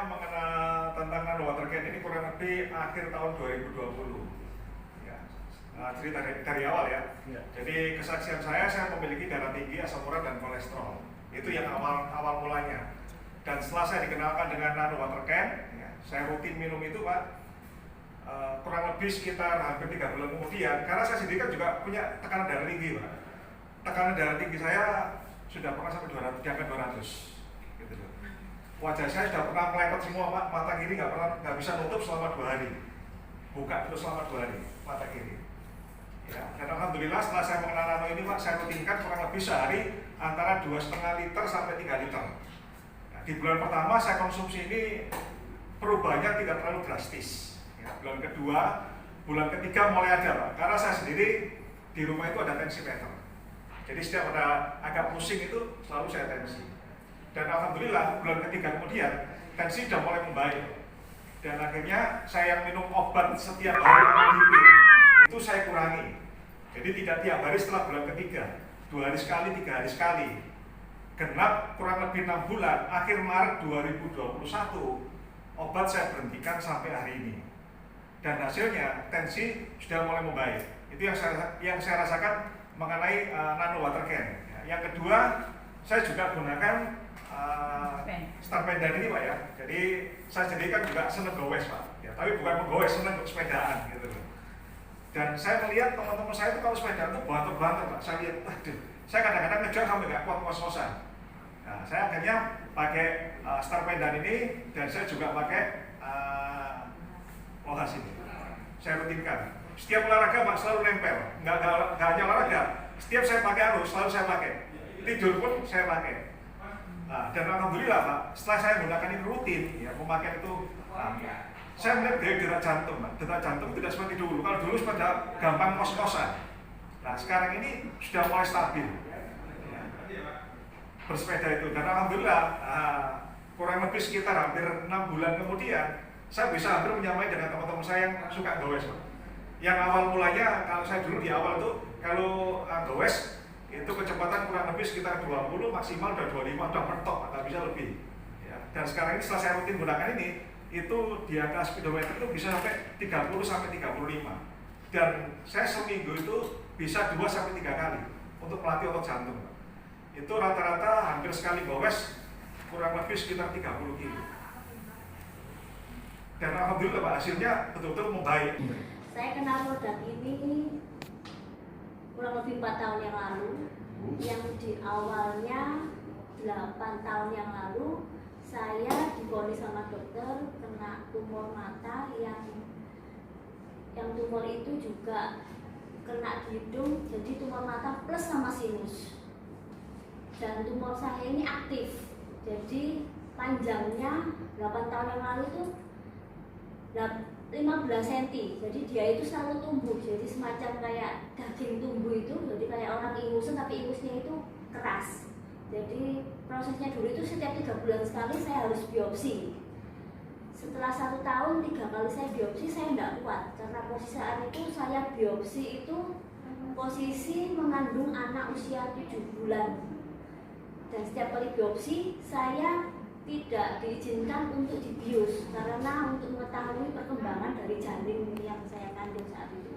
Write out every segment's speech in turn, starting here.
saya mengenal tentang nanowatercan ini kurang lebih akhir tahun 2020. Ya, cerita dari awal ya. Jadi kesaksian saya memiliki darah tinggi, asam urat dan kolesterol. Itu yang awal mulanya. Dan setelah saya dikenalkan dengan nanowatercan, ya, saya rutin minum itu Pak. Kurang lebih sekitar hampir 3 bulan kemudian, karena saya sendiri kan juga punya tekanan darah tinggi Pak. Tekanan darah tinggi saya sudah pernah sampai 200, di angka 200 gitu loh. Wajah saya sudah pernah melepet semua Pak, mata kiri nggak bisa nutup selama 2 hari, buka terus selama 2 hari mata kiri ya. Dan alhamdulillah setelah saya mengenal nano ini Pak, saya rutinkan kurang lebih sehari antara 2,5 liter sampai 3 liter. Nah, di bulan pertama saya konsumsi ini perubahannya tidak terlalu drastis ya. Bulan kedua, bulan ketiga mulai ada Pak, karena saya sendiri di rumah itu ada tensimeter. Jadi setiap ada agak pusing itu selalu saya tensi. Dan alhamdulillah bulan ketiga kemudian tensi sudah mulai membaik. Dan akhirnya saya yang minum obat setiap hari antidiabetik itu saya kurangi. Jadi tidak tiap hari setelah bulan ketiga, 2 hari sekali, 3 hari sekali. Genap kurang lebih 6 bulan, akhir Maret 2021 obat saya berhentikan sampai hari ini. Dan hasilnya tensi sudah mulai membaik. Itu yang saya rasakan mengenai nanowatercan. Yang kedua, saya juga gunakan Starpendan ini Pak ya. Jadi saya sendiri kan juga seneng gowes Pak. Ya, tapi bukan menggowes, seneng untuk sepedaan gitu loh. Dan saya melihat teman-teman saya itu kalau sepedaan itu banter-banter Pak. Saya lihat, aduh, saya kadang-kadang ngejar sampai nggak kuat kos-kosan. Nah, saya akhirnya pakai Starpendan ini dan saya juga pakai Lohas ini. Saya rutinkan. Setiap olahraga Pak selalu nempel, nggak hanya olahraga. Setiap saya pakai arus selalu saya pakai. Tidur pun saya pakai. Nah, dan alhamdulillah Pak, setelah saya menggunakan ini rutin, ya memakai itu, saya melihat detak jantung Pak. Detak jantung tidak seperti dulu. Kalau dulu seperti gampang kos-kosan. Nah sekarang ini sudah mulai stabil. Ya. Bersepeda itu. Dan alhamdulillah kurang lebih sekitar hampir 6 bulan kemudian, saya bisa hampir menyamai dengan teman-teman saya yang suka gowes Pak. Yang awal mulanya, kalau saya dulu di awal itu, kalau gowes itu kecepatan kurang lebih sekitar 20, maksimal udah 25, udah mentok, nggak bisa lebih ya. Dan sekarang ini setelah saya rutin gunakan ini, itu di angka speedometer itu bisa sampai 30 sampai 35. Dan saya seminggu itu bisa 2 sampai 3 kali untuk melatih otot jantung. Itu rata-rata hampir sekali gowes kurang lebih sekitar 30 kilo. Dan alhamdulillah Pak, hasilnya betul-betul membaik. Saya kenal produk ini kurang lebih 4 tahun yang lalu. Yang di awalnya 8 tahun yang lalu saya divonis sama dokter kena tumor mata yang tumor itu juga kena di hidung, jadi tumor mata plus sama sinus. Dan tumor saya ini aktif, jadi panjangnya 8 tahun yang lalu itu 15 cm, jadi dia itu selalu tumbuh, jadi semacam kayak daging tumbuh itu, jadi kayak orang ingusan tapi ingusnya itu keras. Jadi prosesnya dulu itu setiap 3 bulan sekali saya harus biopsi. Setelah 1 tahun 3 kali saya biopsi, saya tidak kuat karena posisi saat itu saya biopsi itu posisi mengandung anak usia 7 bulan. Dan setiap kali biopsi saya tidak diizinkan untuk dibius karena untuk mengetahui perkembangan dari janin yang saya kandung saat itu.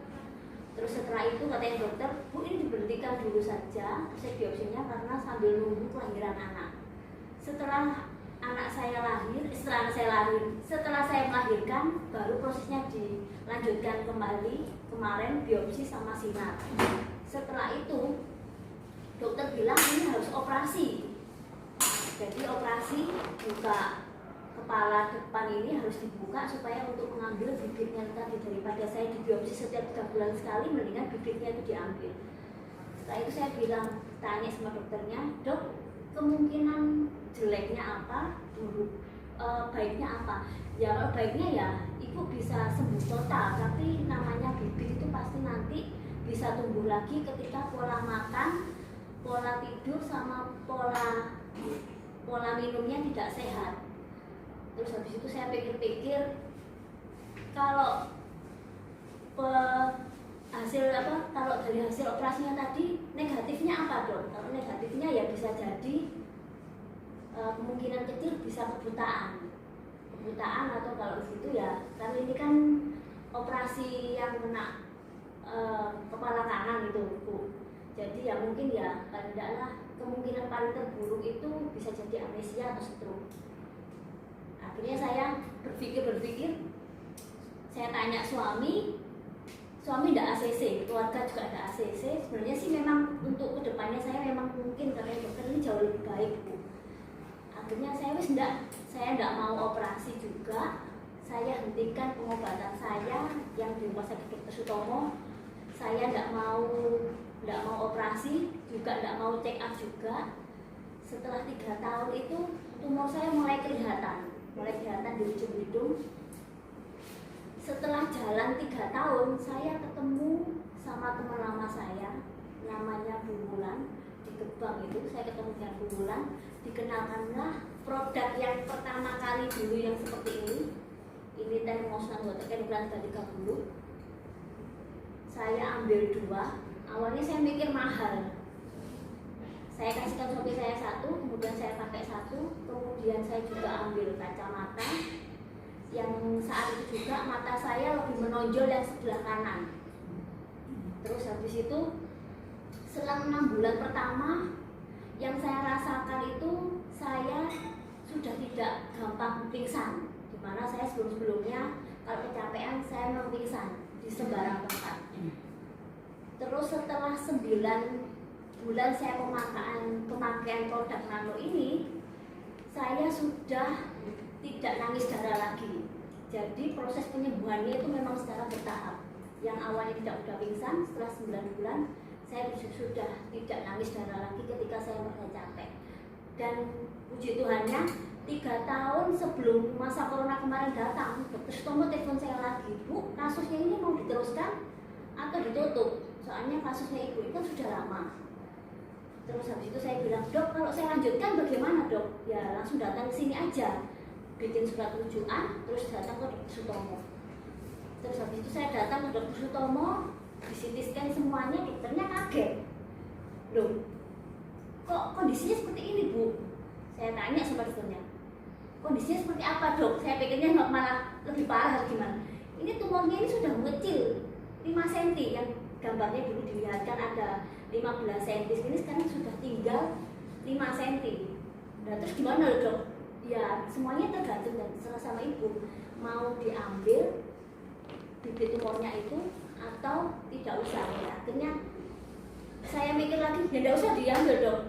Terus setelah itu katanya dokter, Bu ini diberhentikan dulu saja proses biopsinya karena sambil nunggu kelahiran anak. Setelah setelah saya melahirkan baru prosesnya dilanjutkan kembali kemarin biopsi sama sinar. Setelah itu dokter bilang ini harus operasi. Jadi operasi buka kepala depan ini harus dibuka supaya untuk mengambil bibitnya tadi. Daripada saya dibiopsi setiap 3 bulan sekali, mendingan bibitnya itu diambil. Setelah itu saya bilang, tanya sama dokternya, Dok, kemungkinan jeleknya apa, baiknya apa? Ya kalau baiknya ya ibu bisa sembuh total, tapi namanya bibit itu pasti nanti bisa tumbuh lagi ketika pola makan, pola tidur sama pola minumnya tidak sehat. Terus habis itu saya pikir-pikir kalau kalau dari hasil operasinya tadi negatifnya apa Dok? Kalau negatifnya ya bisa jadi kemungkinan kecil bisa kebutaan penderitaan atau kalau gitu ya, karena ini kan operasi yang kena kepala kanan itu Bu. Jadi ya mungkin ya tidaklah kemungkinan paling terburuk itu bisa jadi amnesia atau stroke. Akhirnya saya berpikir, saya tanya suami tidak ACC, keluarga juga ada ACC. Sebenarnya sih memang untuk kedepannya saya memang mungkin katanya dokter ini jauh lebih baik Bu. Akhirnya saya enggak mau operasi juga. Saya hentikan pengobatan saya yang di rumah sakit Dr. Sutomo. Saya enggak mau operasi, juga enggak mau check up juga. Setelah 3 tahun itu tumor saya mulai kelihatan di ujung hidung. Setelah jalan 3 tahun, saya ketemu sama teman lama saya, namanya Bu Wulan, di Gebang itu. Saya ketemu dengan Bu Wulan, dikenalkanlah produk yang pertama kali dulu yang seperti ini. Ini teh Mosnan Water Bulan 30. Saya ambil 2. Awalnya saya mikir mahal. Saya kasihkan suami saya 1, kemudian saya pakai 1, kemudian saya juga ambil kacamata. Yang saat itu juga mata saya lebih menonjol yang sebelah kanan. Terus habis itu selang 6 bulan pertama yang saya rasakan itu saya sudah tidak gampang pingsan, dimana saya sebelumnya kalau kecapean saya memang pingsan di sembarang tempat. Terus setelah 9 bulan saya pemakaian produk nano ini, saya sudah tidak nangis darah lagi. Jadi proses penyembuhannya itu memang secara bertahap. Yang awalnya tidak mudah pingsan, setelah 9 bulan saya sudah tidak nangis darah lagi ketika saya merasa capek. Dan puji Tuhannya 3 tahun sebelum masa corona kemarin datang, Dr. Sutomo telepon saya lagi, Bu, kasusnya ini mau diteruskan atau ditutup? Soalnya kasusnya ibu itu sudah lama. Terus habis itu saya bilang, Dok, kalau saya lanjutkan bagaimana Dok? Ya langsung datang ke sini aja, bikin surat rujukan, terus datang ke Dr. Sutomo. Terus habis itu saya datang ke Dr. Sutomo, di CT scan semuanya, dokternya kaget. Loh, kok kondisinya seperti ini Bu? Saya tanya sama dokternya, kondisinya seperti apa Dok? Saya pikirnya malah lebih parah gimana. Ini tumornya ini sudah mengecil 5 cm, yang gambarnya dulu dilihatkan ada 15 cm, ini sekarang sudah tinggal 5 cm. Nah terus gimana Dok? Ya semuanya tergantung dan serah sama ibu, mau diambil bibit tumornya itu atau tidak usah. Ya, akhirnya saya mikir lagi, ya tidak usah diambil Dok.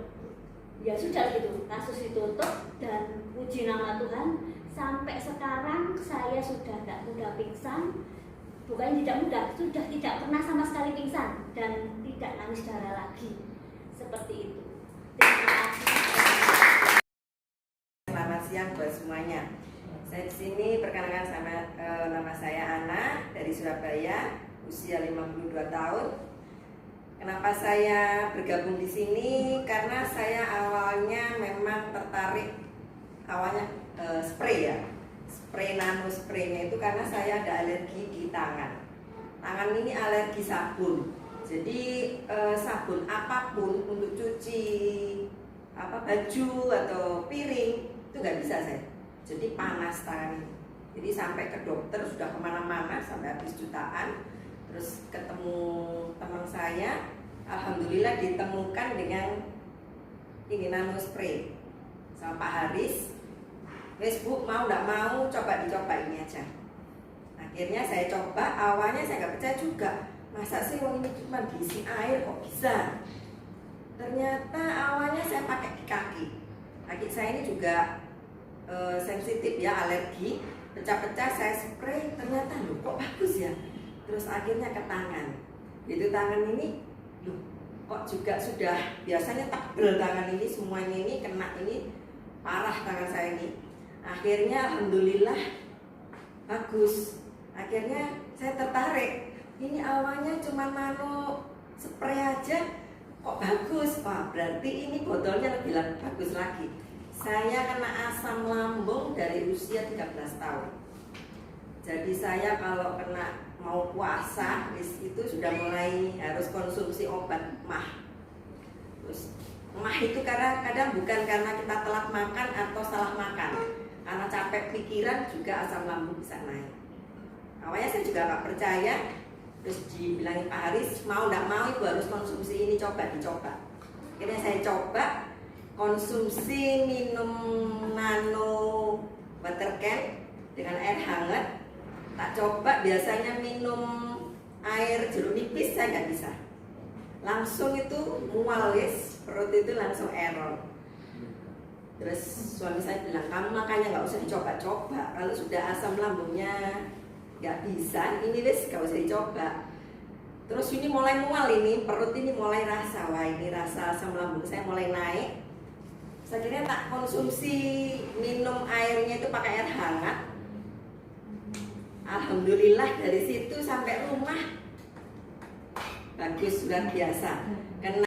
Ya sudah gitu, kasus ditutup dan puji nama Tuhan sampai sekarang saya sudah tidak mudah pingsan. Bukan tidak mudah, sudah tidak pernah sama sekali pingsan dan tidak nangis darah lagi. Seperti itu. Terima kasih. Selamat siang buat semuanya. Saya di sini perkenalkan sama nama saya Ana dari Surabaya, usia 52 tahun. Kenapa saya bergabung di sini? Karena saya awalnya memang tertarik spray ya. Spray nano spraynya itu karena saya ada alergi di tangan. Tangan ini alergi sabun. Jadi sabun apapun untuk cuci baju atau piring itu nggak bisa saya. Jadi panas tangan ini. Jadi sampai ke dokter sudah kemana-mana sampai habis jutaan. Terus ketemu teman saya, alhamdulillah ditemukan dengan ini nano spray sama Pak Haris. Facebook mau nggak mau dicoba ini aja. Akhirnya saya coba, awalnya saya nggak percaya juga, masa sih ini cuma diisi air kok bisa. Ternyata awalnya saya pakai di kaki saya ini juga sensitif ya, alergi, pecah-pecah saya spray, ternyata loh kok bagus ya. Terus akhirnya ke tangan, itu tangan ini loh kok juga sudah biasanya tebel tangan ini, semuanya ini kena ini parah tangan saya ini. Akhirnya alhamdulillah bagus. Akhirnya saya tertarik. Ini awalnya cuma nano spray aja kok bagus. Wah, berarti ini botolnya lebih bagus lagi. Saya kena asam lambung dari usia 13 tahun. Jadi saya kalau mau puasa itu sudah mulai harus konsumsi obat MAH. Terus MAH itu kadang bukan karena kita telat makan atau salah makan. karena capek pikiran juga asam lambung bisa naik. Awalnya saya juga nggak percaya, terus dibilangin Pak Haris mau nggak mau ibu harus konsumsi ini, dicoba. Akhirnya saya coba konsumsi minum nano water can dengan air hangat. Tak coba biasanya minum air jeruk nipis saya nggak bisa, langsung itu mual wis, perut itu langsung error. Terus suami saya bilang kamu makanya nggak usah dicoba-coba, kalau sudah asam lambungnya nggak bisa ini wis nggak usah dicoba. Terus ini mulai mual, ini perut ini mulai rasa, wah ini rasa asam lambung saya mulai naik. Saya kira tak konsumsi minum airnya itu pakai air hangat. Alhamdulillah dari situ sampai rumah bagus, luar biasa.